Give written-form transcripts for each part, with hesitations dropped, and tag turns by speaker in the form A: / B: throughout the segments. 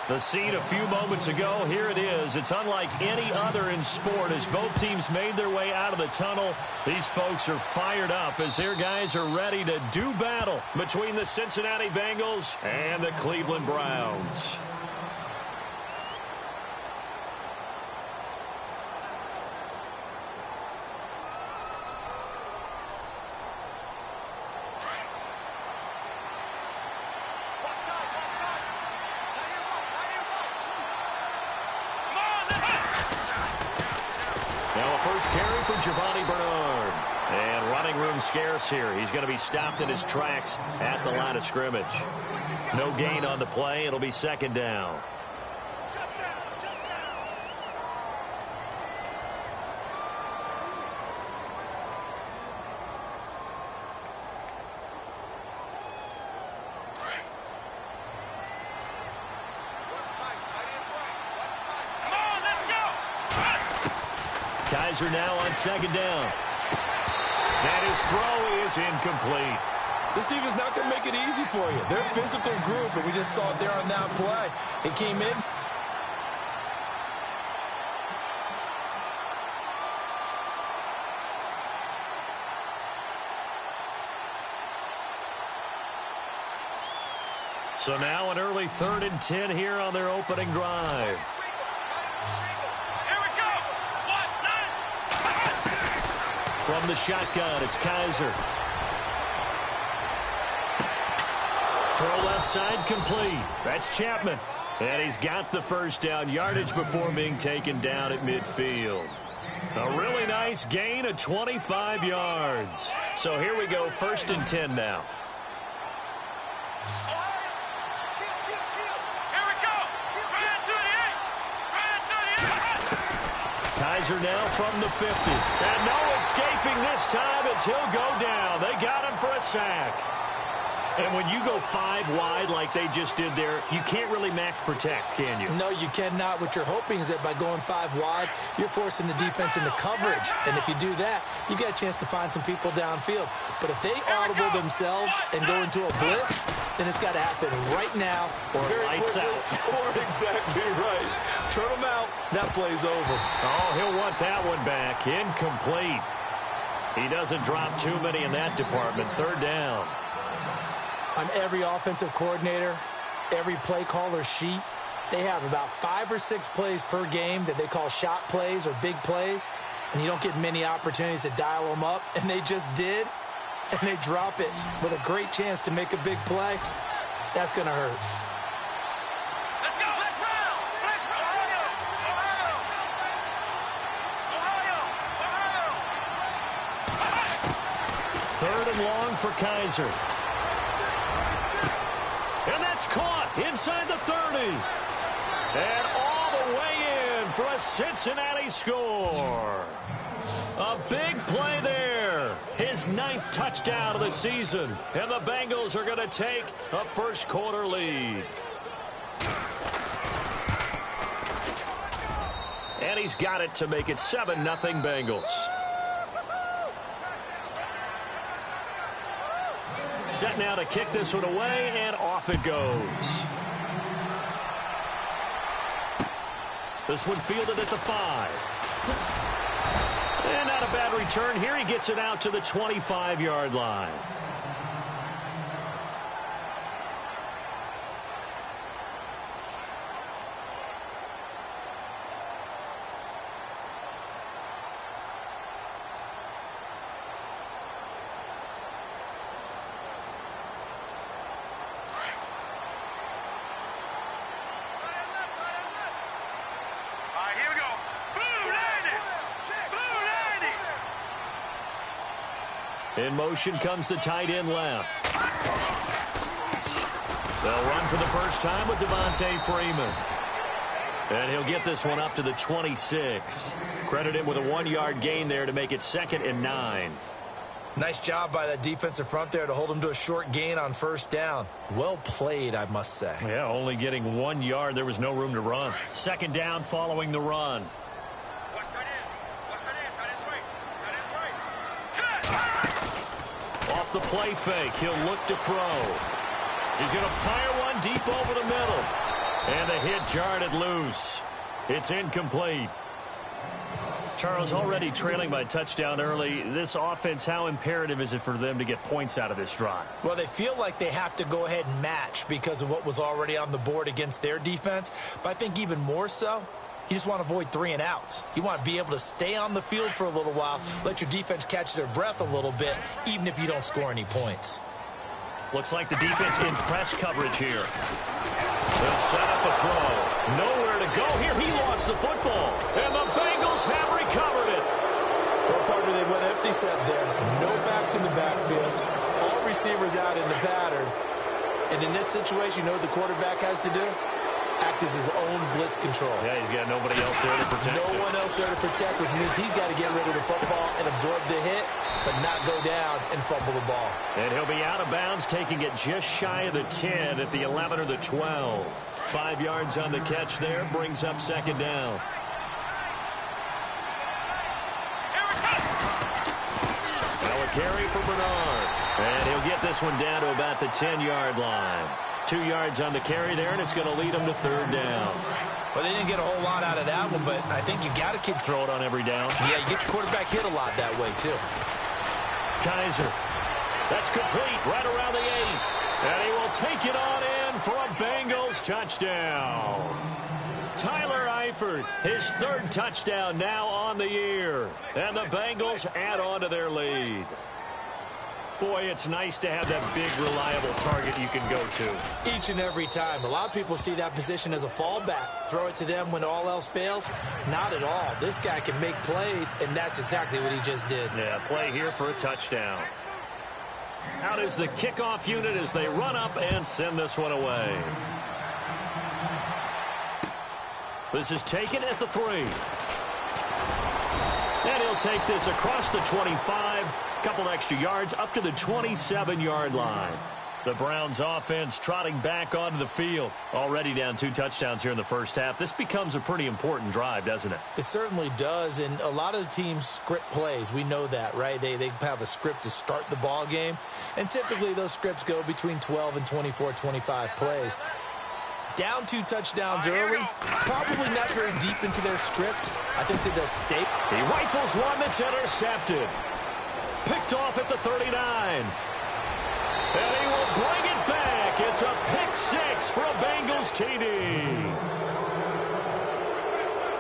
A: The scene a few moments ago, here it is. It's unlike any other in sport as both teams made their way out of the tunnel. These folks are fired up as their guys are ready to do battle between the Cincinnati Bengals and the Cleveland Browns. Scarce here. He's going to be stopped in his tracks at the line of scrimmage. No gain on the play. It'll be second down. Kaiser now on second down. And his throw is incomplete.
B: This team is not going to make it easy for you. They're a physical group, and we just saw it there on that play. It came in.
A: So now an early 3rd and 10 here on their opening drive. From the shotgun, it's Kaiser. Throw left side complete. That's Chapman. And he's got the first down yardage before being taken down at midfield. A really nice gain of 25 yards. So here we go, 1st and 10 now. Kaiser now from the 50. And no escaping this time as he'll go down. They got him for a sack. And when you go 5 wide like they just did there, you can't really max protect, can you?
C: No, you cannot. What you're hoping is that by going 5 wide, you're forcing the defense into coverage. And if you do that, you get a chance to find some people downfield. But if they audible themselves and go into a blitz, then it's got to happen right now or lights out.
B: Or exactly right. Turn them out. That play's over.
A: Oh, he'll want that one back. Incomplete. He doesn't drop too many in that department. 3rd down.
C: On every offensive coordinator, every play caller sheet, they have about 5 or 6 plays per game that they call shot plays or big plays, and you don't get many opportunities to dial them up, and they just did, and they drop it with a great chance to make a big play. That's going to hurt.
D: Let's go! Let's round! Let's
A: Ohio! 3rd and long for Kaiser. And that's caught inside the 30. And all the way in for a Cincinnati score. A big play there. His 9th touchdown of the season. And the Bengals are going to take a first-quarter lead. And he's got it to make it 7-0 Bengals. Set now to kick this one away, and off it goes. This one fielded at the 5. And not a bad return here. He gets it out to the 25-yard line. In motion comes the tight end left. They'll run for the first time with Devontae Freeman. And he'll get this one up to the 26. Credit him with a 1-yard gain there to make it 2nd and 9.
C: Nice job by that defensive front there to hold him to a short gain on 1st down. Well played, I must say.
A: Yeah, only getting 1 yard. There was no room to run. 2nd down following the run. Off the play fake, he'll look to throw. He's going to fire one deep over the middle. And the hit jarred it loose. It's incomplete. Charles, already trailing by touchdown early. This offense, how imperative is it for them to get points out of this drive?
C: Well, they feel like they have to go ahead and match because of what was already on the board against their defense. But I think even more so, you just want to avoid 3 and outs. You want to be able to stay on the field for a little while, let your defense catch their breath a little bit, even if you don't score any points.
A: Looks like the defense in press coverage here. They'll set up a throw. Nowhere to go here. He lost the football. And the Bengals have recovered it.
C: Well, partner, they went empty set there. No backs in the backfield. All receivers out in the pattern. And in this situation, you know what the quarterback has to do? Act as his own blitz control.
A: Yeah, he's got nobody else there to protect him.
C: No one else there to protect, which means he's got to get rid of the football and absorb the hit, but not go down and fumble the ball.
A: And he'll be out of bounds, taking it just shy of the 10 at the 11 or the 12. 5 yards on the catch there, brings up second down. Now a carry for Bernard. And he'll get this one down to about the 10-yard line. 2 yards on the carry there, and it's going to lead them to third down.
C: Well, they didn't get a whole lot out of that one, but I think you got to keep
A: Throw it on every down.
C: Yeah, you get your quarterback hit a lot that way, too.
A: Kaiser. That's complete right around the 8. And he will take it on in for a Bengals touchdown. Tyler Eifert, his 3rd touchdown now on the year. And the Bengals add on to their lead. Boy, it's nice to have that big, reliable target you can go to.
C: Each and every time. A lot of people see that position as a fallback. Throw it to them when all else fails. Not at all. This guy can make plays, and that's exactly what he just did.
A: Yeah, play here for a touchdown. Out is the kickoff unit as they run up and send this one away. This is taken at the 3. And he'll take this across the 25. Couple extra yards up to the 27-yard line. The Browns offense trotting back onto the field. Already down 2 touchdowns here in the first half. This becomes a pretty important drive, doesn't it?
C: It certainly does, and a lot of the teams script plays. We know that, right? They have a script to start the ball game, and typically those scripts go between 12 and 24, 25 plays. Down 2 touchdowns early, probably not very deep into their script. I think that they'll stay.
A: He rifles one that's intercepted. Picked off at the 39. And he will bring it back. It's a pick 6 for a Bengals TD.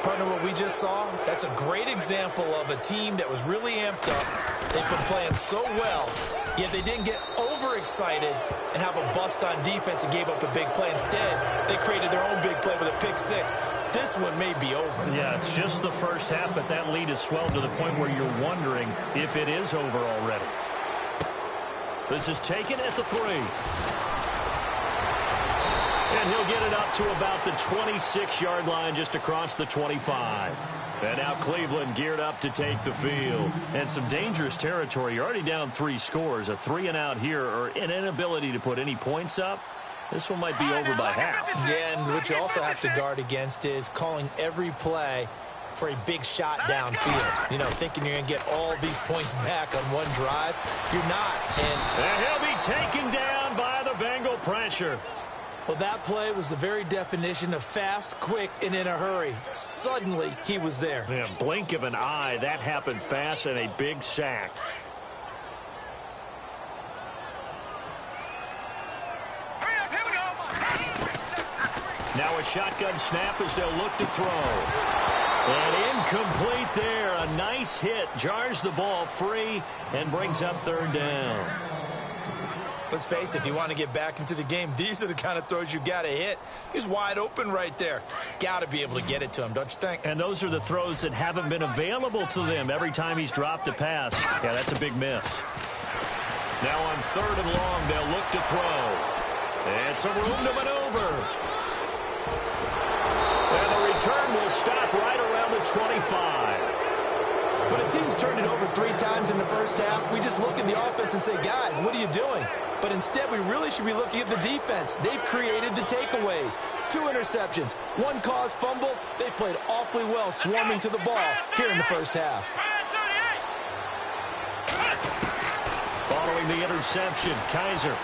C: Partner, what we just saw, that's a great example of a team that was really amped up. They've been playing so well, yet they didn't get overexcited and have a bust on defense and gave up a big play. Instead, they created their own big play with a pick 6. This one may be over.
A: Yeah, it's just the first half, but that lead has swelled to the point where you're wondering if it is over already. This is taken at the 3. And he'll get it up to about the 26-yard line just across the 25. And now Cleveland geared up to take the field. And some dangerous territory. You're already down 3 scores. A 3-and-out here or an inability to put any points up. This one might be over by half.
C: Yeah, and what you also have to guard against is calling every play for a big shot downfield. You know, thinking you're going to get all these points back on one drive. You're not.
A: And he'll be taken down by the Bengal pressure.
C: Well, that play was the very definition of fast, quick, and in a hurry. Suddenly, he was there.
A: Yeah, blink of an eye. That happened fast and a big sack. Now a shotgun snap as they'll look to throw. And incomplete there. A nice hit. Jars the ball free and brings up third down.
C: Let's face it, if you want to get back into the game, these are the kind of throws you got to hit. He's wide open right there. Got to be able to get it to him, don't you think?
A: And those are the throws that haven't been available to them every time he's dropped a pass. Yeah, that's a big miss. Now on 3rd and long, they'll look to throw. And some room to maneuver. And the return will stop right around the 25.
C: When a team's turned it over 3 times in the first half, we just look at the offense and say, guys, what are you doing? But instead, we really should be looking at the defense. They've created the takeaways. 2 interceptions, 1 caused fumble. They played awfully well swarming to the ball here in the first half.
A: Following the interception, Kaiser.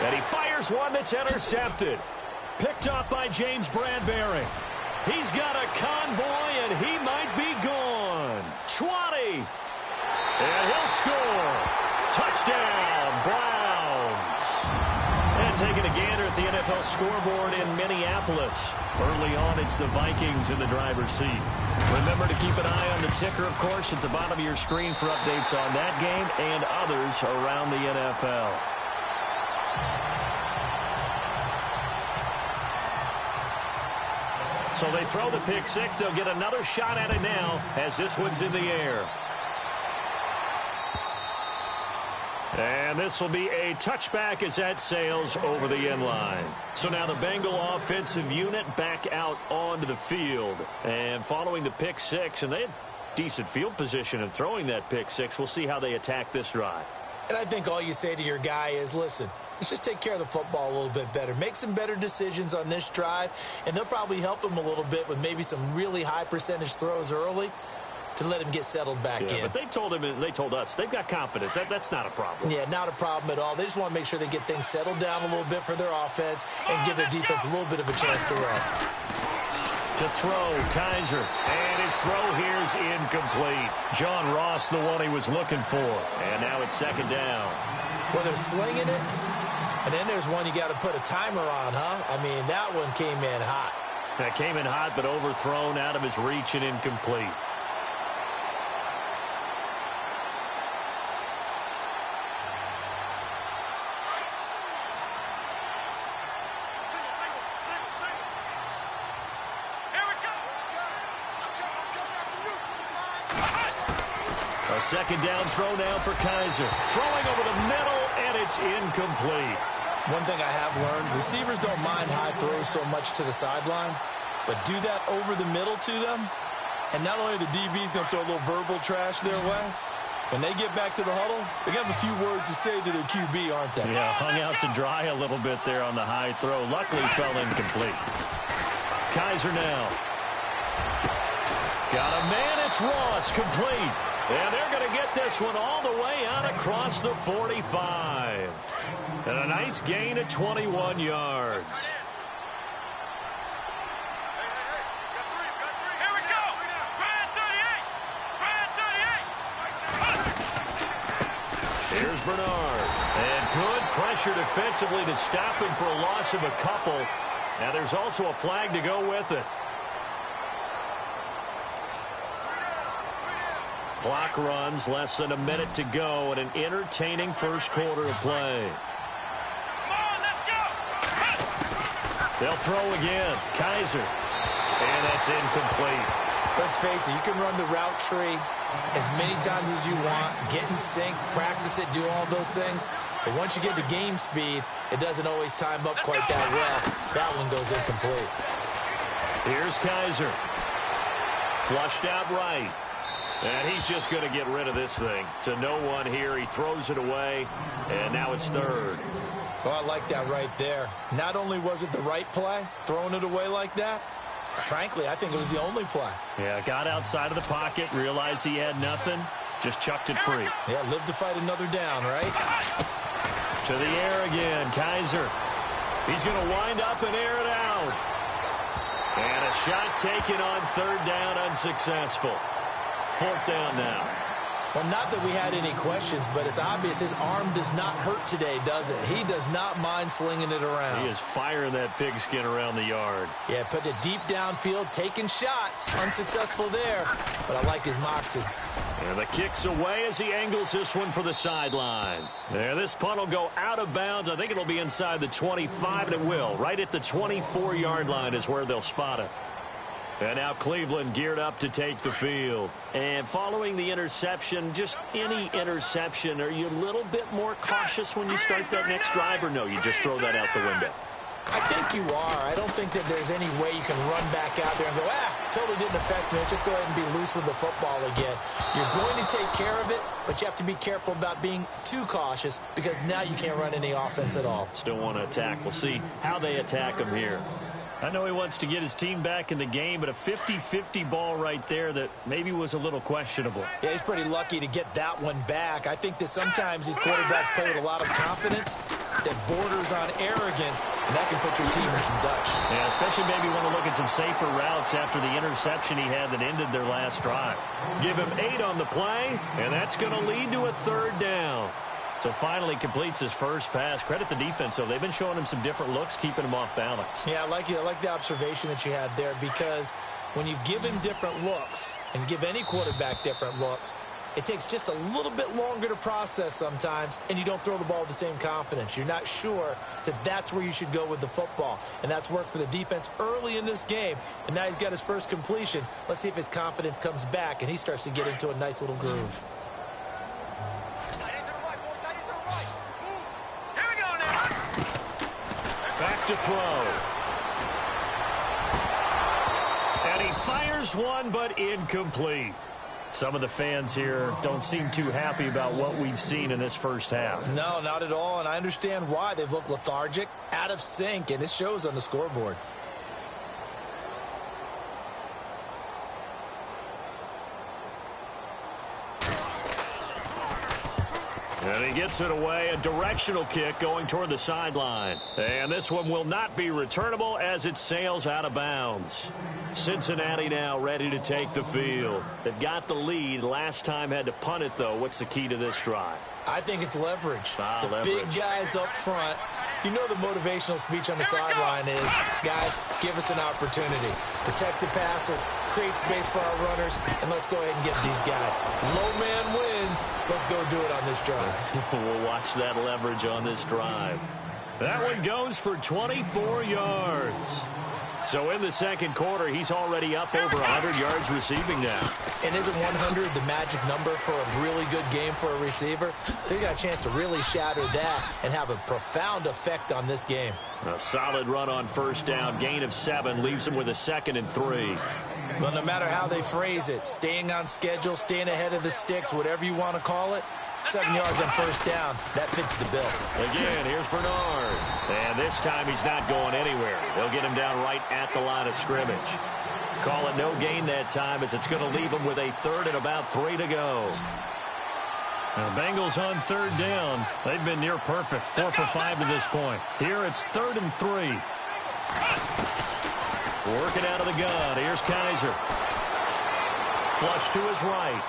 A: And he fires Here's one that's intercepted. Picked up by James Bradbury. He's got a convoy, and he might be gone. 20. And he'll score. Touchdown, Browns. And taking a gander at the NFL scoreboard in Minneapolis. Early on, it's the Vikings in the driver's seat. Remember to keep an eye on the ticker, of course, at the bottom of your screen for updates on that game and others around the NFL. So they throw the pick six. They'll get another shot at it now as this one's in the air. And this will be a touchback as that sails over the end line. So now the Bengal offensive unit back out onto the field. And following the pick six, and they had decent field position in throwing that pick six. We'll see how they attack this drive.
C: And I think all you say to your guy is, listen, let's just take care of the football a little bit better. Make some better decisions on this drive, and they'll probably help him a little bit with maybe some really high percentage throws early to let him get settled back in.
A: But they told him, and they told us, they've got confidence. That's not a problem.
C: Yeah, not a problem at all. They just want to make sure they get things settled down a little bit for their offense and give their defense a little bit of a chance to rest.
A: To throw, Kaiser, and his throw here's incomplete. John Ross, the one he was looking for, and now it's second down.
C: Well, they're slinging it, and then there's one you got to put a timer on, huh? I mean, that one came in hot.
A: That came in hot, but overthrown out of his reach and incomplete. A second down throw now for Kaiser. Throwing over the middle, and it's incomplete.
C: One thing I have learned, receivers don't mind high throws so much to the sideline, but do that over the middle to them, and not only are the DBs going to throw a little verbal trash their way, when they get back to the huddle, they have a few words to say to their QB, aren't they?
A: Yeah, hung out to dry a little bit there on the high throw. Luckily fell incomplete. Kaiser now. Got a man, it's Ross, complete. And they're going to get this one all the way out across the 45. And a nice gain of 21 yards.
D: Here we go. Brad 38.
A: Here's Bernard. And good pressure defensively to stop him for a loss of a couple. Now there's also a flag to go with it. Clock runs, less than a minute to go, and an entertaining first quarter of play.
D: Come on, let's go.
A: They'll throw again. Kaiser. And that's incomplete.
C: Let's face it, you can run the route tree as many times as you want, get in sync, practice it, do all those things. But once you get to game speed, it doesn't always time up quite that well. That one goes incomplete.
A: Here's Kaiser. Flushed out right. And he's just going to get rid of this thing. To no one here. He throws it away. And now it's third.
C: So I like that right there. Not only was it the right play, throwing it away like that, frankly, I think it was the only play.
A: Yeah, got outside of the pocket, realized he had nothing, just chucked it free.
C: Yeah, live to fight another down, right?
A: To the air again, Kaiser. He's going to wind up and air it out. And a shot taken on third down, unsuccessful. Fourth down now.
C: Well, not that we had any questions, but it's obvious his arm does not hurt today, does it? He does not mind slinging it around.
A: He is firing that pigskin around the yard.
C: Yeah, putting it deep downfield, taking shots. Unsuccessful there, but I like his moxie.
A: And the kick's away as he angles this one for the sideline. There, this punt will go out of bounds. I think it'll be inside the 25, and it will. Right at the 24-yard line is where they'll spot it. And now Cleveland geared up to take the field. And following the interception, just any interception, are you a little bit more cautious when you start that next drive, or no, you just throw that out the window?
C: I think you are. I don't think that there's any way you can run back out there and go, totally didn't affect me. Let's just go ahead and be loose with the football again. You're going to take care of it, but you have to be careful about being too cautious because now you can't run any offense at all.
A: Still want to attack. We'll see how they attack him here. I know he wants to get his team back in the game, but a 50-50 ball right there that maybe was a little questionable.
C: Yeah, he's pretty lucky to get that one back. I think that sometimes these quarterbacks play with a lot of confidence, that borders on arrogance, and that can put your team in some Dutch.
A: Yeah, especially maybe want to look at some safer routes after the interception he had that ended their last drive. Give him 8 on the play, and that's going to lead to a 3rd down. So finally completes his first pass. Credit the defense, though. They've been showing him some different looks, keeping him off balance.
C: Yeah, I like the observation that you had there, because when you give him different looks and give any quarterback different looks, it takes just a little bit longer to process sometimes, and you don't throw the ball with the same confidence. You're not sure that that's where you should go with the football, and that's worked for the defense early in this game, and now he's got his first completion. Let's see if his confidence comes back, and he starts to get into a nice little groove.
A: Back to throw. And he fires one, but incomplete. Some of the fans here don't seem too happy about what we've seen in this first half.
C: No, not at all, and I understand why. They've looked lethargic, out of sync, and it shows on the scoreboard.
A: And he gets it away, a directional kick going toward the sideline. And this one will not be returnable as it sails out of bounds. Cincinnati now ready to take the field. They've got the lead. Last time had to punt it, though. What's the key to this drive?
C: I think it's leverage.
A: Leverage.
C: Big guys up front. You know the motivational speech on the sideline is, guys, give us an opportunity. Protect the passer, create space for our runners, and let's go ahead and get these guys. Low man wins. Let's go do it on this drive.
A: We'll watch that leverage on this drive. That one goes for 24 yards. So in the second quarter, he's already up over 100 yards receiving now.
C: And isn't 100 the magic number for a really good game for a receiver? So you got a chance to really shatter that and have a profound effect on this game.
A: A solid run on first down. Gain of 7 leaves him with a 2nd and 3.
C: Well, no matter how they phrase it, staying on schedule, staying ahead of the sticks, whatever you want to call it, 7 yards on first down, that fits the bill.
A: Again, here's Bernard. And this time he's not going anywhere. They'll get him down right at the line of scrimmage. Call it no gain that time, as it's going to leave him with a 3rd and about 3 to go. Now, Bengals on 3rd down. They've been near perfect, 4 for 5 to this point. Here it's 3rd and 3. Working out of the gun. Here's Kaiser. Flush to his right.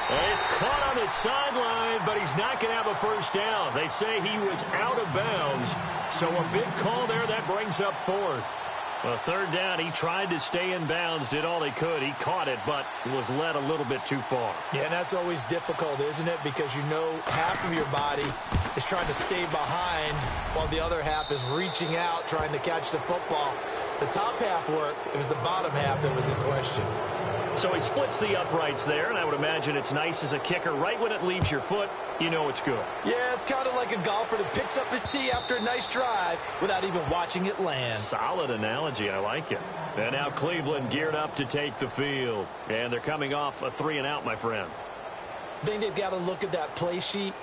A: He's caught on the sideline, but he's not going to have a first down. They say he was out of bounds, so a big call there. That brings up 4th. Well, 3rd down, he tried to stay in bounds, did all he could. He caught it, but was led a little bit too far.
C: Yeah, and that's always difficult, isn't it? Because you know half of your body is trying to stay behind while the other half is reaching out, trying to catch the football. The top half worked. It was the bottom half that was in question.
A: So he splits the uprights there, and I would imagine it's nice as a kicker. Right when it leaves your foot, you know it's good.
C: Yeah, it's kind of like a golfer that picks up his tee after a nice drive without even watching it land.
A: Solid analogy. I like it. And now Cleveland geared up to take the field. And they're coming off a 3-and-out, my friend.
C: I think they've got to look at that play sheet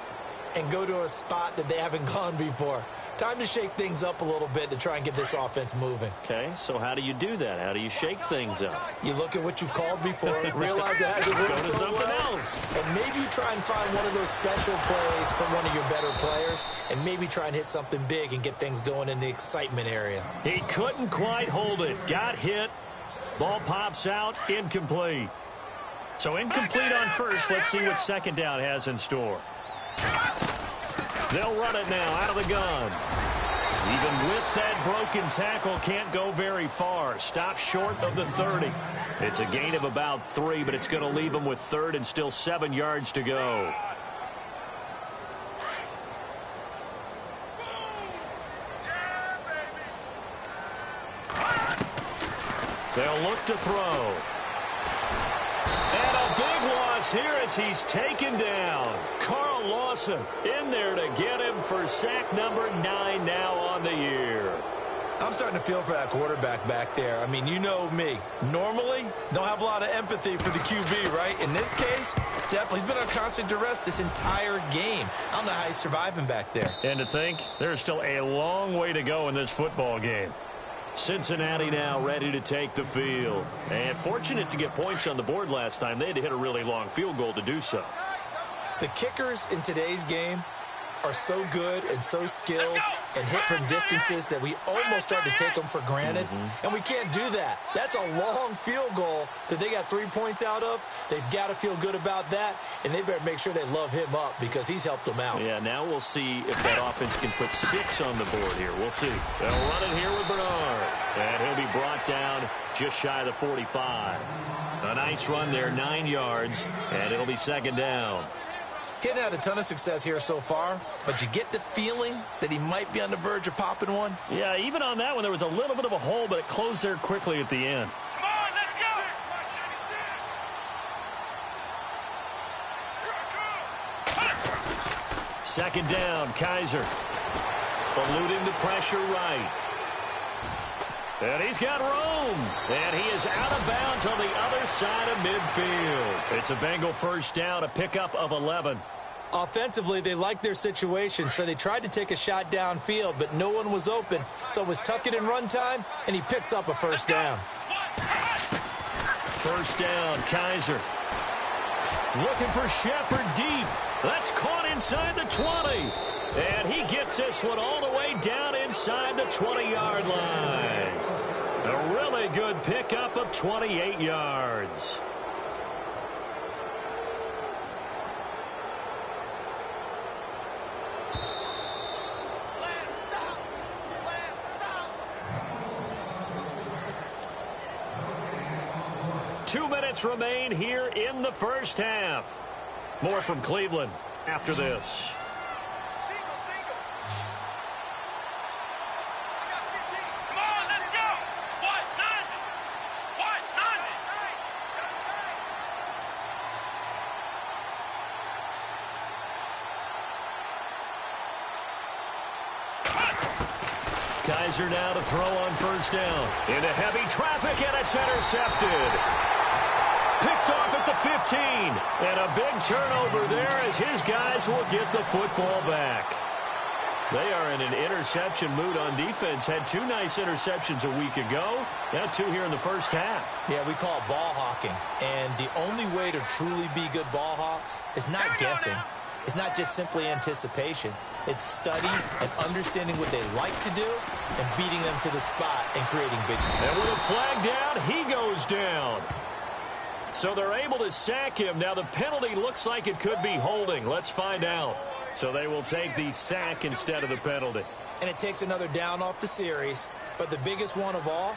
C: and go to a spot that they haven't gone before. Time to shake things up a little bit to try and get this offense moving.
A: Okay, so how do you do that? How do you shake things up?
C: You look at what you've called before, realize it hasn't worked
A: Go to
C: so
A: something
C: well,
A: else.
C: and maybe you try and find one of those special plays from one of your better players, and maybe try and hit something big and get things going in the excitement area.
A: He couldn't quite hold it. Got hit. Ball pops out. Incomplete. So incomplete on first. Let's see what 2nd down has in store. They'll run it now out of the gun. Even with that broken tackle, can't go very far. Stop short of the 30. It's a gain of about 3, but it's going to leave them with 3rd and still 7 yards to go. They'll look to throw. And a big loss here as he's taken down. Carl Lawson in there to get him for sack number 9 now on the year.
C: I'm starting to feel for that quarterback back there. I mean, you know me. Normally, don't have a lot of empathy for the QB, right? In this case, definitely. He's been under constant duress this entire game. I don't know how he's surviving back there.
A: And to think, there's still a long way to go in this football game. Cincinnati now ready to take the field. And fortunate to get points on the board last time. They had to hit a really long field goal to do so.
C: The kickers in today's game are so good and so skilled and hit from distances that we almost start to take them for granted, and we can't do that. That's a long field goal that they got 3 points out of. They've got to feel good about that, and they better make sure they love him up because he's helped them out.
A: Yeah, now we'll see if that offense can put 6 on the board here. We'll see. They'll run it here with Bernard, and he'll be brought down just shy of the 45. A nice run there, 9 yards, and it'll be second down.
C: Getting had a ton of success here so far, but you get the feeling that he might be on the verge of popping one.
A: Yeah, even on that one, there was a little bit of a hole, but it closed there quickly at the end.
D: Come on, let's go.
A: Second down, Kaiser. Eluding the pressure right. And he's got room. And he is out of bounds on the other side of midfield. It's a Bengal first down, a pickup of 11.
C: Offensively, they liked their situation, so they tried to take a shot downfield, but no one was open. So it was tuck it in run time, and he picks up a first down.
A: First down, Kaiser. Looking for Shepard deep. That's caught inside the 20. And he gets this one all the way down inside the 20-yard line. A really good pickup of 28 yards. Two minutes remain here in the first half. More from Cleveland after this.
D: Come on, let's go. What? None. What? None.
A: Kaiser now to throw on first down. Into heavy traffic, and it's intercepted. Picked off at the 15. And a big turnover there as his guys will get the football back. They are in an interception mood on defense. Had 2 nice interceptions a week ago. Now 2 here in the first half.
C: Yeah, we call it ball hawking. And the only way to truly be good ball hawks is not guessing. It's not just simply anticipation. It's study and understanding what they like to do and beating them to the spot and creating big plays.
A: And with a flag down, he goes down. So they're able to sack him. Now the penalty looks like it could be holding. Let's find out. So they will take the sack instead of the penalty.
C: And it takes another down off the series. But the biggest one of all,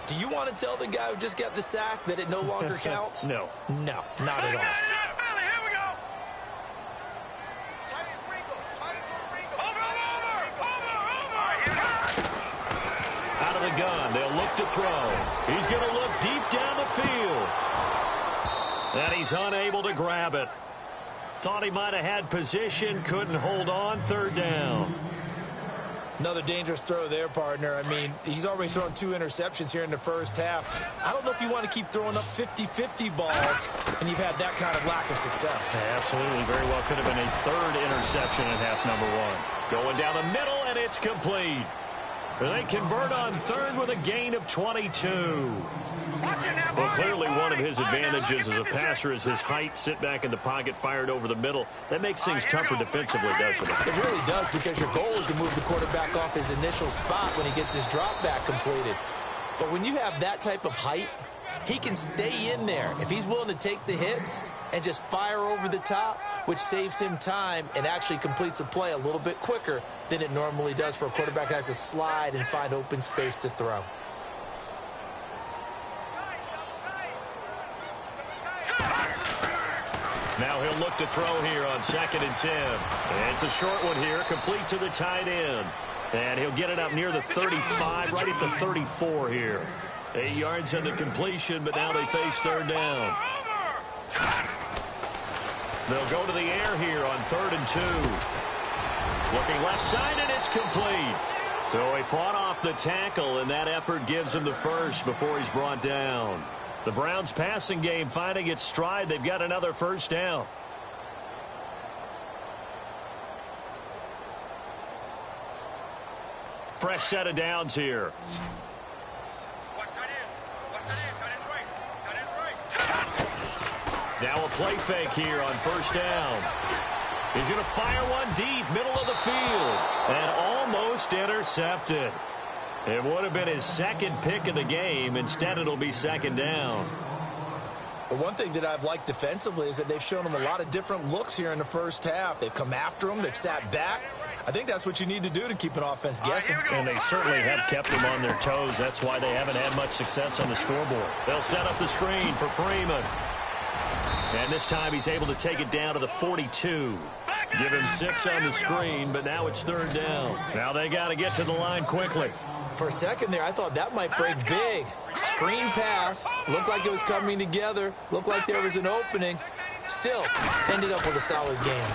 C: do you want to tell the guy who just got the sack that it no longer counts?
A: No.
C: No, not at all.
D: Here we go.
A: Out of the gun, they'll look to throw. He's going to look deep down the field. And he's unable to grab it. Thought he might have had position, couldn't hold on. Third down.
C: Another dangerous throw there, partner. I mean, he's already thrown 2 interceptions here in the first half. I don't know if you want to keep throwing up 50-50 balls, and you've had that kind of lack of success.
A: Absolutely. Very well could have been a 3rd interception in half number 1. Going down the middle, and it's complete. They convert on 3rd with a gain of 22. Well, clearly one of his advantages as a passer is his height. Sit back in the pocket, fired over the middle. That makes things tougher defensively, doesn't it?
C: It really does, because your goal is to move the quarterback off his initial spot when he gets his drop back completed. But when you have that type of height, he can stay in there if he's willing to take the hits and just fire over the top, which saves him time and actually completes a play a little bit quicker than it normally does for a quarterback who has to slide and find open space to throw.
A: Now he'll look to throw here on 2nd and 10. And it's a short one here, complete to the tight end. And he'll get it up near the 35, right at the 34 here. 8 yards on the completion, but now they face 3rd down. They'll go to the air here on 3rd and 2. Looking left side, and it's complete. So he fought off the tackle, and that effort gives him the first before he's brought down. The Browns' passing game finding its stride. They've got another first down. Fresh set of downs here. Now a play fake here on first down. He's going to fire one deep, middle of the field, and almost intercepted. It would have been his second pick of the game. Instead, it'll be second down.
C: But one thing that I've liked defensively is that they've shown him a lot of different looks here in the first half. They've come after him. They've sat back. I think that's what you need to do to keep an offense guessing.
A: And they certainly have kept them on their toes. That's why they haven't had much success on the scoreboard. They'll set up the screen for Freeman. And this time he's able to take it down to the 42. Give him 6 on the screen, but now it's third down. Now they got to get to the line quickly.
C: For a second there, I thought that might break big. Screen pass. Looked like it was coming together. Looked like there was an opening. Still, ended up with a solid game.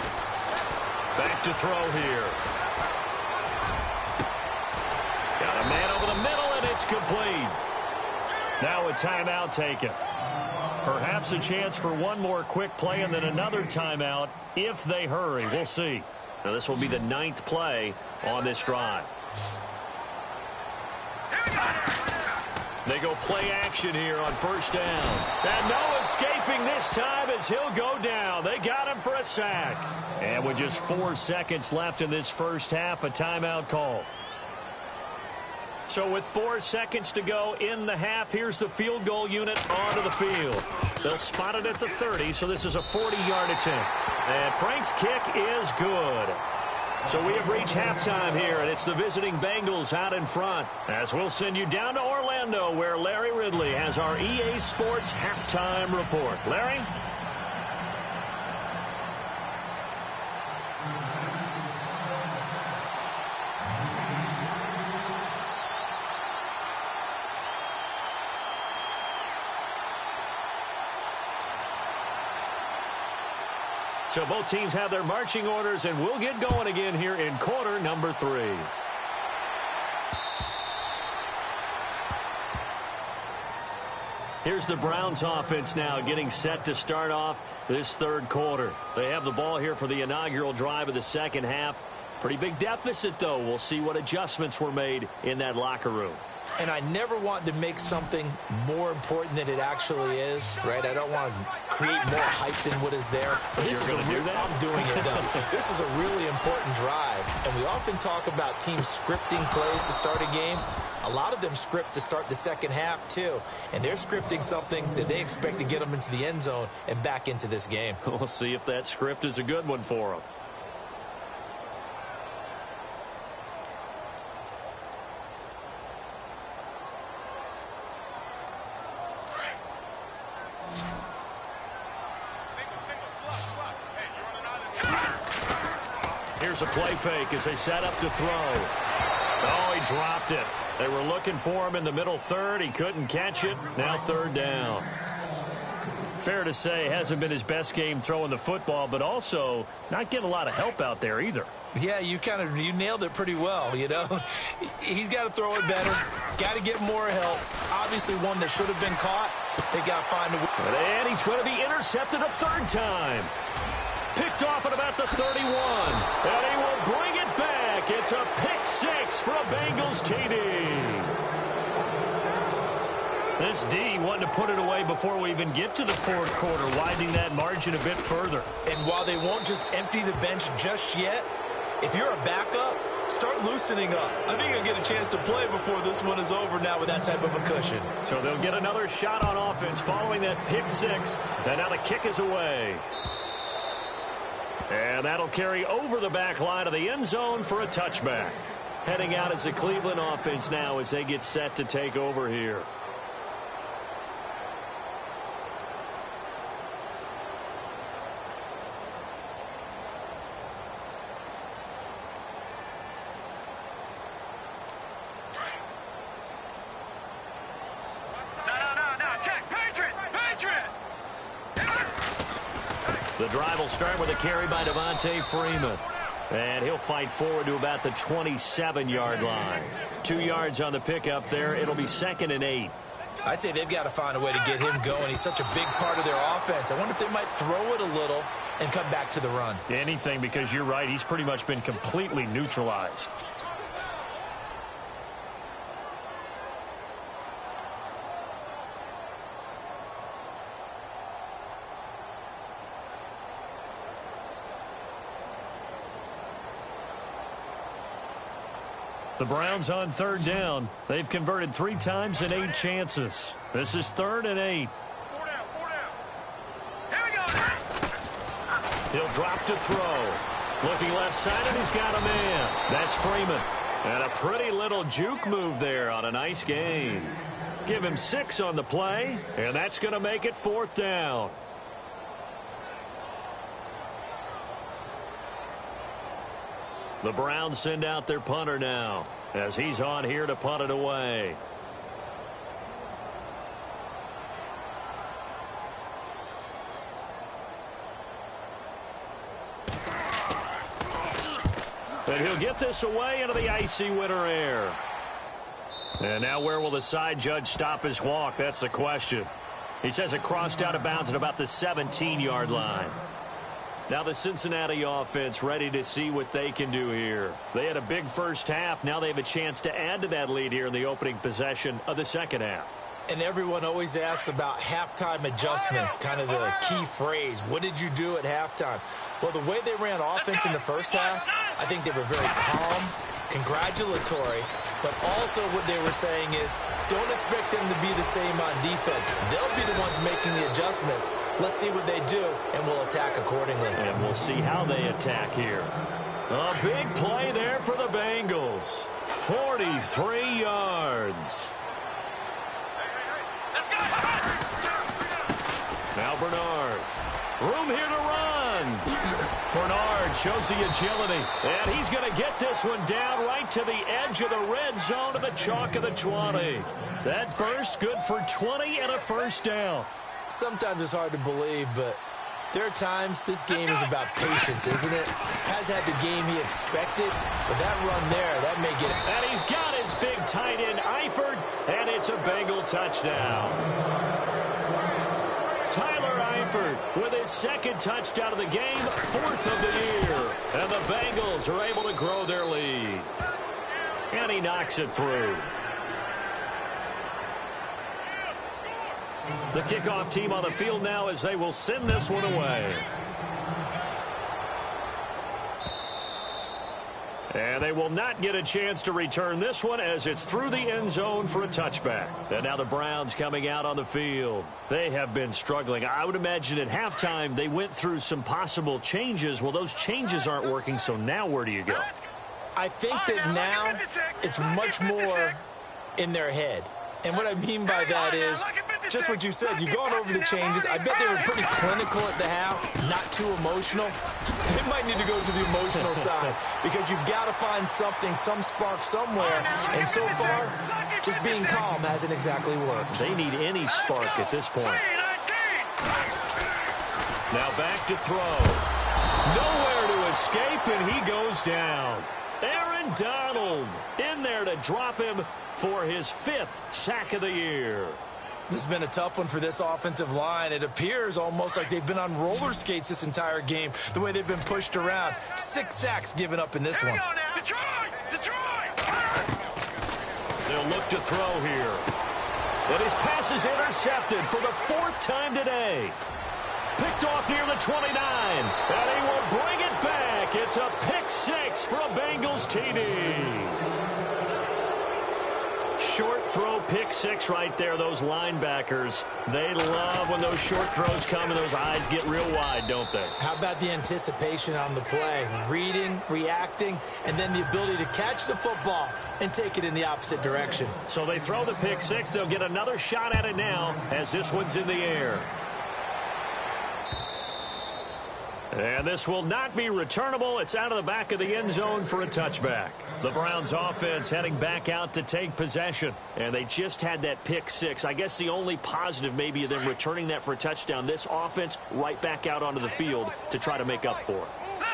A: Back to throw here. Got a man over the middle, and it's complete. Now a timeout taken. Perhaps a chance for one more quick play and then another timeout if they hurry. We'll see. Now this will be the 9th play on this drive. They go play action here on first down. And no escaping this time as he'll go down. They got him for a sack. And with just 4 seconds left in this first half, a timeout call. So with 4 seconds to go in the half, here's the field goal unit onto the field. They'll spot it at the 30, so this is a 40-yard attempt. And Frank's kick is good. So we have reached halftime here, and it's the visiting Bengals out in front. As we'll send you down to Orlando, where Larry Ridley has our EA Sports halftime report. Larry? So both teams have their marching orders, and we'll get going again here in quarter number 3. Here's the Browns offense now getting set to start off this third quarter. They have the ball here for the inaugural drive of the second half. Pretty big deficit, though. We'll see what adjustments were made in that locker room.
C: And I never want to make something more important than it actually is, right? I don't want to create more hype than what is there. But this is I'm doing it, though. This is a really important drive. And we often talk about teams scripting plays to start a game. A lot of them script to start the second half, too. And they're scripting something that they expect to get them into the end zone and back into this game.
A: We'll see if that script is a good one for them. Here's a play fake as they set up to throw. Oh, he dropped it. They were looking for him in the middle third. He couldn't catch it. Now third down. Fair to say, hasn't been his best game throwing the football, but also not getting a lot of help out there either.
C: Yeah, you nailed it pretty well, you know. He's got to throw it better. Got to get more help. Obviously one that should have been caught. They got to find a way.
A: And he's going to be intercepted a third time. Picked off at about the 31. And he will bring it back. It's a pick 6 for a Bengals TD. This D wanting to put it away before we even get to the fourth quarter, widening that margin a bit further.
C: And while they won't just empty the bench just yet, if you're a backup, start loosening up. I think you'll get a chance to play before this one is over now with that type of a cushion.
A: So they'll get another shot on offense following that pick 6. And now the kick is away. And that'll carry over the back line of the end zone for a touchback. Heading out is the Cleveland offense now as they get set to take over here. The drive will start with a carry by Devontae Freeman. And he'll fight forward to about the 27-yard line. 2 yards on the pickup there. It'll be 2nd and 8.
C: I'd say they've got to find a way to get him going. He's such a big part of their offense. I wonder if they might throw it a little and come back to the run.
A: Anything, because you're right. He's pretty much been completely neutralized. The Browns on third down. They've converted 3 times in 8 chances. This is 3rd and 8.
D: 4 down, 4 down. Here we go.
A: He'll drop to throw. Looking left side, and he's got a man. That's Freeman. And a pretty little juke move there on a nice gain. Give him 6 on the play, and that's going to make it 4th down. The Browns send out their punter now as he's on here to punt it away. And he'll get this away into the icy winter air. And now where will the side judge stop his walk? That's the question. He says it crossed out of bounds at about the 17-yard line. Now the Cincinnati offense ready to see what they can do here. They had a big first half. Now they have a chance to add to that lead here in the opening possession of the second half.
C: And everyone always asks about halftime adjustments, kind of the key phrase. What did you do at halftime? Well, the way they ran offense in the first half, I think they were very calm, congratulatory, but also what they were saying is don't expect them to be the same on defense. They'll be the ones making the adjustments. Let's see what they do, and we'll attack accordingly.
A: And we'll see how they attack here. A big play there for the Bengals. 43 yards. Now Bernard. Room here to run. Bernard shows the agility. And he's going to get this one down right to the edge of the red zone of the chalk of the 20. That burst good for 20 and a first down.
C: Sometimes it's hard to believe, but there are times this game is about patience, isn't it? Has had the game he expected, but that run there, that may get it.
A: And he's got his big tight end, Eifert, and it's a Bengal touchdown. Tyler Eifert with his 2nd touchdown of the game, 4th of the year. And the Bengals are able to grow their lead. And he knocks it through. The kickoff team on the field now as they will send this one away. And they will not get a chance to return this one as it's through the end zone for a touchback. And now the Browns coming out on the field. They have been struggling. I would imagine at halftime they went through some possible changes. Well, those changes aren't working, so now where do you go?
C: I think that now it's much more in their head. And what I mean by that is just what you said. You've gone over the changes. I bet they were pretty clinical at the half, not too emotional. They might need to go to the emotional side because you've got to find something, some spark somewhere. And so far, just being calm hasn't exactly worked.
A: They need any spark at this point. Now back to throw. Nowhere to escape, and he goes down. Aaron Donald in there to drop him for his 5th sack of the year.
C: This has been a tough one for this offensive line. It appears almost like they've been on roller skates this entire game, the way they've been pushed around. 6 sacks given up in this one.
A: They'll look to throw here. And his pass is intercepted for the 4th time today. Picked off near the 29, and he will bring it back. It's a pick 6 for a Bengals TD. Short throw, pick 6 right there. Those linebackers, they love when those short throws come and those eyes get real wide, don't they?
C: How about the anticipation on the play? Reading, reacting, and then the ability to catch the football and take it in the opposite direction.
A: So they throw the pick 6. They'll get another shot at it now as this one's in the air. And this will not be returnable. It's out of the back of the end zone for a touchback. The Browns offense heading back out to take possession. And they just had that pick 6. I guess the only positive maybe of them returning that for a touchdown. This offense right back out onto the field to try to make up for it.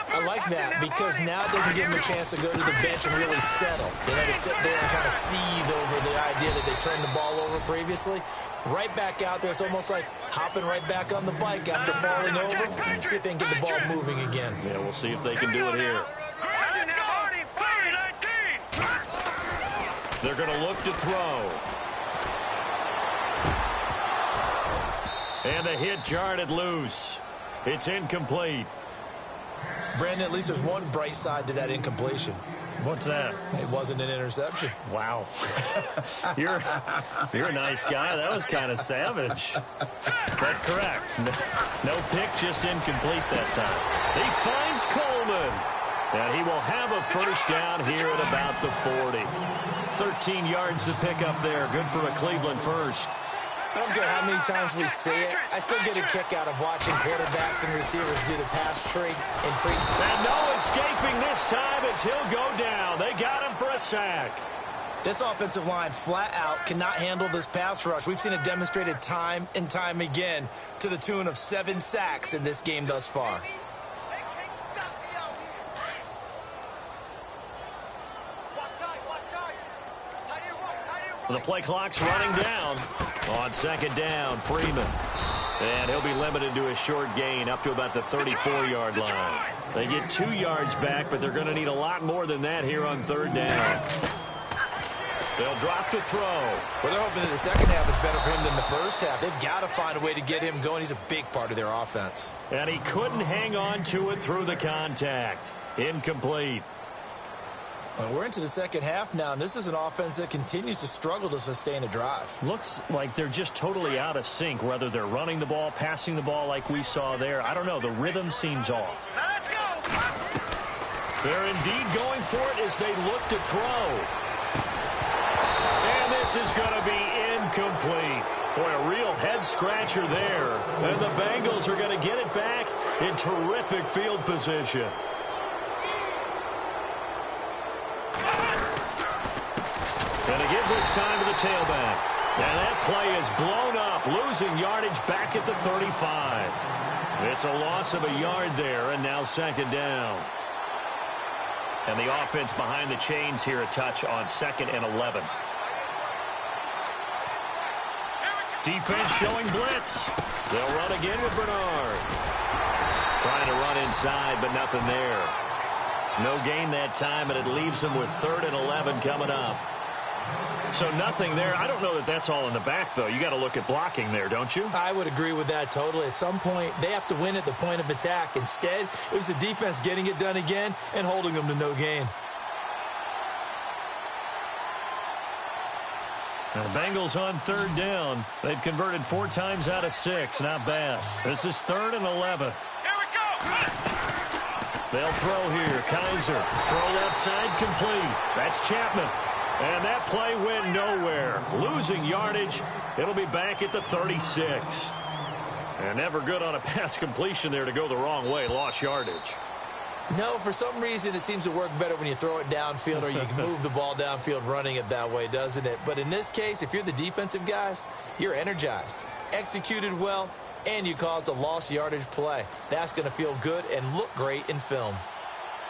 C: I like that because now it doesn't give them a chance to go to the bench and really settle. They had to sit there and kind of seethe over the idea that they turned the ball over previously. Right back out there. It's almost like hopping right back on the bike after falling over. See if they can get the ball moving again.
A: Yeah, we'll see if they can do it here. They're going to look to throw. And the hit jarred it loose. It's incomplete.
C: Brandon, at least there's one bright side to that incompletion.
A: What's that?
C: It wasn't an interception.
A: Wow. You're a nice guy. That was kind of savage. But correct. No pick, just incomplete that time. He finds Coleman. And he will have a first down here at about the 40. 13 yards to pick up there. Good for a Cleveland first.
C: I don't care how many times we see it. I still get a kick out of watching quarterbacks and receivers do the pass tree in pre.
A: And no escaping this time as he'll go down. They got him for a sack.
C: This offensive line flat out cannot handle this pass rush. We've seen it demonstrated time and time again to the tune of 7 sacks in this game thus far.
A: The play clock's running down. On second down, Freeman. And he'll be limited to a short gain up to about the 34-yard line. They get 2 yards back, but they're going to need a lot more than that here on third down. They'll drop to throw.
C: Well, they're hoping that the second half is better for him than the first half. They've got to find a way to get him going. He's a big part of their offense.
A: And he couldn't hang on to it through the contact. Incomplete.
C: Well, we're into the second half now, and this is an offense that continues to struggle to sustain a drive.
A: Looks like they're just totally out of sync, whether they're running the ball, passing the ball like we saw there. I don't know. The rhythm seems off.
D: Let's go.
A: They're indeed going for it as they look to throw. And this is going to be incomplete. Boy, a real head-scratcher there. And the Bengals are going to get it back in terrific field position. Going to give this time to the tailback. And that play is blown up, losing yardage back at the 35. It's a loss of a yard there, and now second down. And the offense behind the chains here a touch on 2nd and 11. Defense showing blitz. They'll run again with Bernard. Trying to run inside, but nothing there. No gain that time, and it leaves them with 3rd and 11 coming up. So nothing there. I don't know that that's all in the back, though. You got to look at blocking there, don't you?
C: I would agree with that totally. At some point, they have to win at the point of attack. Instead, it was the defense getting it done again and holding them to no gain.
A: Now the Bengals on 3rd down. They've converted 4 times out of 6. Not bad. This is 3rd and 11.
D: Here we go.
A: They'll throw here. Kaiser. Throw left side complete. That's Chapman. And that play went nowhere. Losing yardage. It'll be back at the 36. And never good on a pass completion there to go the wrong way. Lost yardage.
C: No, for some reason, it seems to work better when you throw it downfield or you can move the ball downfield running it that way, doesn't it? But in this case, if you're the defensive guys, you're energized, executed well, and you caused a lost yardage play. That's going to feel good and look great in film.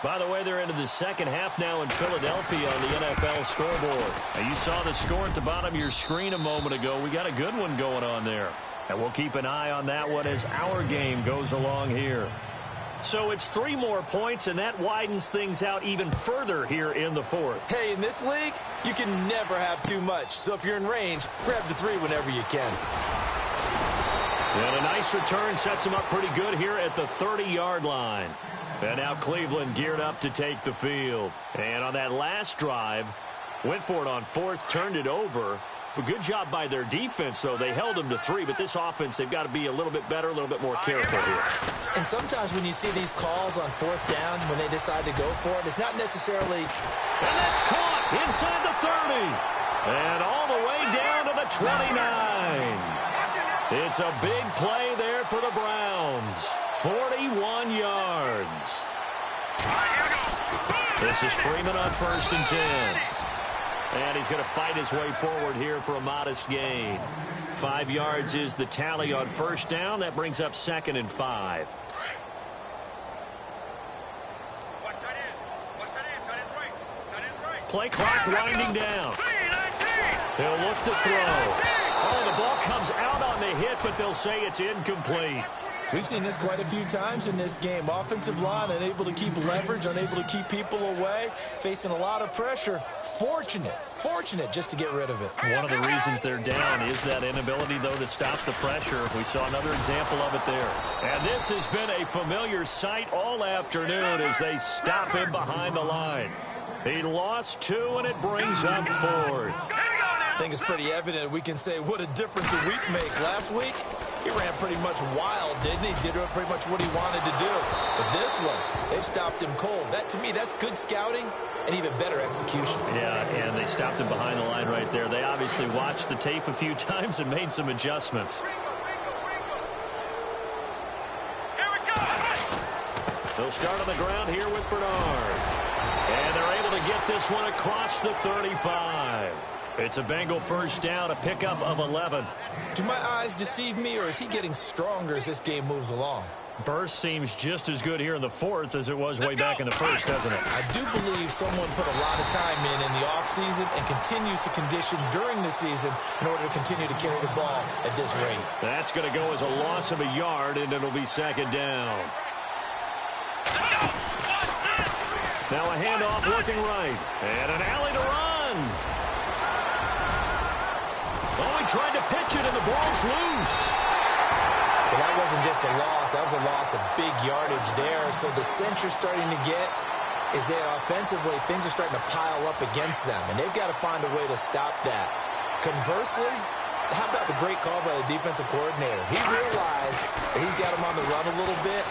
A: By the way, they're into the second half now in Philadelphia on the NFL scoreboard. Now, you saw the score at the bottom of your screen a moment ago. We got a good one going on there. And we'll keep an eye on that one as our game goes along here. So it's 3 more points, and that widens things out even further here in the 4th.
C: Hey, in this league, you can never have too much. So if you're in range, grab the 3 whenever you can.
A: And a nice return sets them up pretty good here at the 30-yard line. And now Cleveland geared up to take the field. And on that last drive, went for it on 4th, turned it over. But good job by their defense, though. They held them to 3, but this offense, they've got to be a little bit better, a little bit more careful here.
C: And sometimes when you see these calls on 4th down, when they decide to go for it, it's not necessarily...
A: And that's caught inside the 30. And all the way down to the 29. It's a big play there for the Browns. 41 yards. This is Freeman on 1st and 10. And he's going to fight his way forward here for a modest gain. 5 yards is the tally on 1st down. That brings up 2nd and 5. Play clock winding down. He'll look to throw. Oh, the ball comes out on the hit, but they'll say it's incomplete.
C: We've seen this quite a few times in this game. Offensive line unable to keep leverage, unable to keep people away, facing a lot of pressure. Fortunate just to get rid of it.
A: One of the reasons they're down is that inability, though, to stop the pressure. We saw another example of it there. And this has been a familiar sight all afternoon as they stop him behind the line. He lost 2, and it brings up 4th.
B: I think it's pretty evident we can say what a difference a week makes. Last week, he ran pretty much wild, didn't he? Did pretty much what he wanted to do. But this one, they've stopped him cold. That, to me, that's good scouting and even better execution.
A: Yeah, and they stopped him behind the line right there. They obviously watched the tape a few times and made some adjustments.
D: Here we go.
A: They'll start on the ground here with Bernard. And they're able to get this one across the 35. It's a Bengal first down, a pickup of 11.
B: Do my eyes deceive me, or is he getting stronger as this game moves along?
A: Burst seems just as good here in the 4th as it was way back in the 1st, doesn't it?
B: I do believe someone put a lot of time in the offseason and continues to condition during the season in order to continue to carry the ball at this rate.
A: That's going to go as a loss of a yard, and it'll be second down. Now a handoff working right. And an alley to run. Oh, he tried to pitch it, and the ball's loose.
B: Well, that wasn't just a loss. That was a loss of big yardage there. So the sense you're starting to get is that offensively, things are starting to pile up against them, and they've got to find a way to stop that. Conversely, how about the great call by the defensive coordinator? He realized that he's got him on the run a little bit.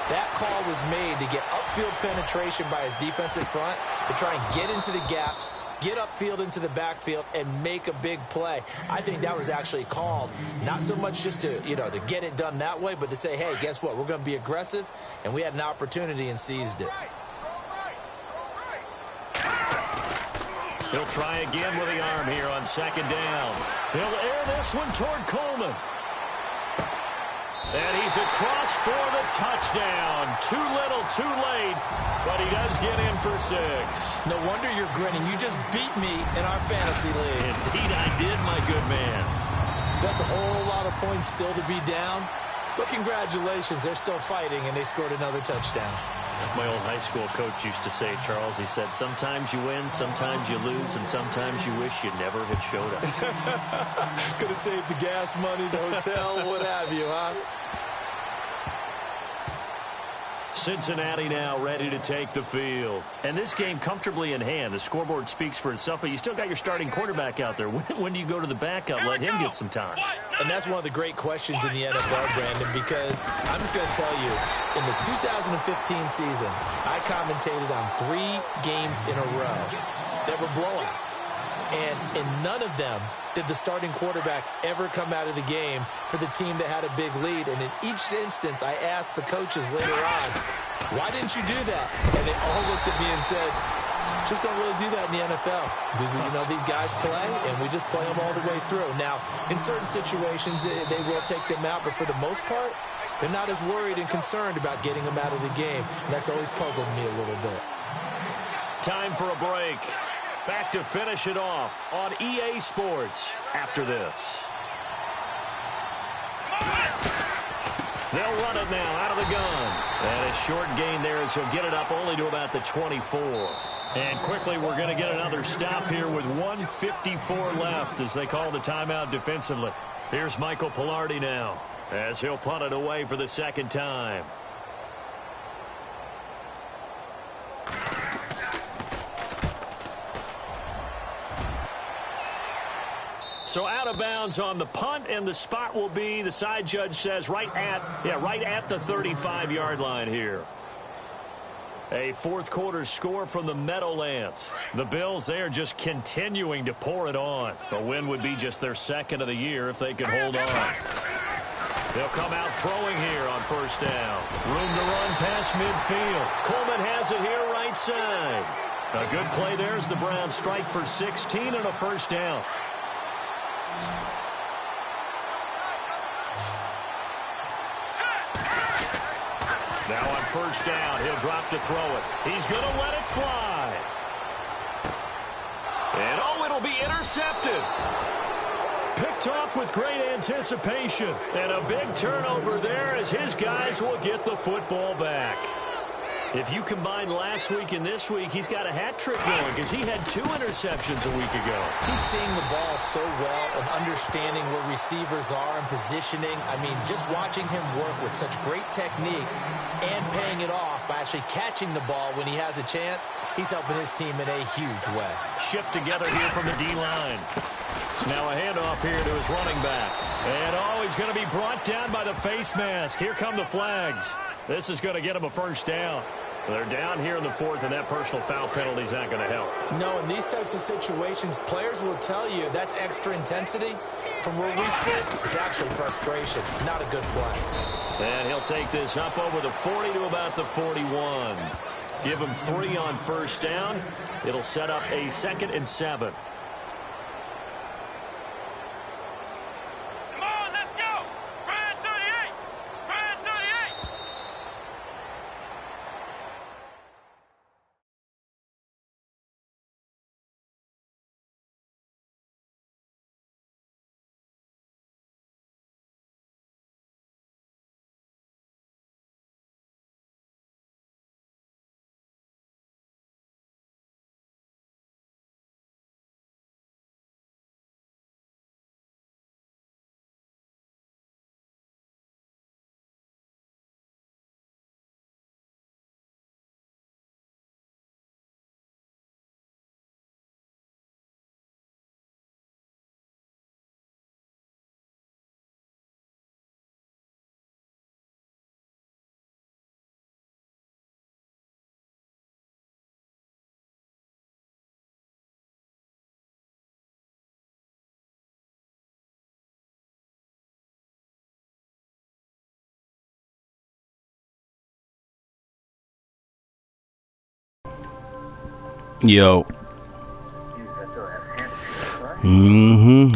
B: That call was made to get upfield penetration by his defensive front to try and get into the gaps, get upfield into the backfield, and make a big play. I think that was actually called, not so much just to, to get it done that way, but to say, hey, guess what? We're going to be aggressive, and we had an opportunity and seized it.
A: He'll try again with the arm here on second down. He'll air this one toward Coleman. And he's across for the touchdown. Too little, too late, but he does get in for 6.
B: No wonder you're grinning. You just beat me in our fantasy league.
A: Indeed I did, my good man.
B: That's a whole lot of points still to be down. But congratulations, they're still fighting, and they scored another touchdown.
A: My old high school coach used to say, Charles, he said, sometimes you win, sometimes you lose, and sometimes you wish you never had showed up.
B: Could have saved the gas money, the hotel, what have you, huh?
A: Cincinnati now ready to take the field. And this game comfortably in hand. The scoreboard speaks for itself, but you still got your starting quarterback out there. When do you go to the backup? Let him get some time.
B: And that's one of the great questions in the NFL, Brandon, because I'm just going to tell you, in the 2015 season, I commentated on 3 games in a row that were blowouts. And in none of them did the starting quarterback ever come out of the game for the team that had a big lead. And in each instance, I asked the coaches later on, why didn't you do that? And they all looked at me and said, just don't really do that in the NFL. These guys play, and we just play them all the way through. Now, in certain situations, they will take them out, but for the most part, they're not as worried and concerned about getting them out of the game. And that's always puzzled me a little bit.
A: Time for a break. Back to finish it off on EA Sports after this. They'll run it now out of the gun. And a short gain there as he'll get it up only to about the 24. And quickly we're going to get another stop here with 1:54 left as they call the timeout defensively. Here's Michael Pilardi now as he'll punt it away for the second time. So out of bounds on the punt, and the spot will be, the side judge says, right at the 35-yard line here. A fourth quarter score from the Meadowlands. The Bills, they are just continuing to pour it on. A win would be just their second of the year if they could hold on. They'll come out throwing here on first down. Room to run past midfield. Coleman has it here right side. A good play there as the Browns strike for 16 and a first down. Now on first down, he'll drop to throw it. He's going to let it fly. And it'll be intercepted. Picked off with great anticipation. And a big turnover there as his guys will get the football back. If you combine last week and this week, he's got a hat trick going because he had 2 interceptions a week ago.
B: He's seeing the ball so well and understanding where receivers are and positioning. I mean, just watching him work with such great technique and paying it off by actually catching the ball when he has a chance, he's helping his team in a huge way.
A: Shift together here from the D-line. Now a handoff here to his running back. And, he's going to be brought down by the face mask. Here come the flags. This is going to get him a first down. They're down here in the 4th, and that personal foul penalty is not going to help.
B: No, in these types of situations, players will tell you that's extra intensity. From where we sit, it's actually frustration. Not a good play.
A: And he'll take this up over the 40 to about the 41. Give him 3 on first down. It'll set up a 2nd and 7.
D: Come on, let's go. Brand 38. Brand 38.
E: Yo.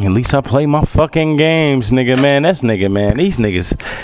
E: At least I play my fucking games, nigga, man. That's nigga, man. These niggas.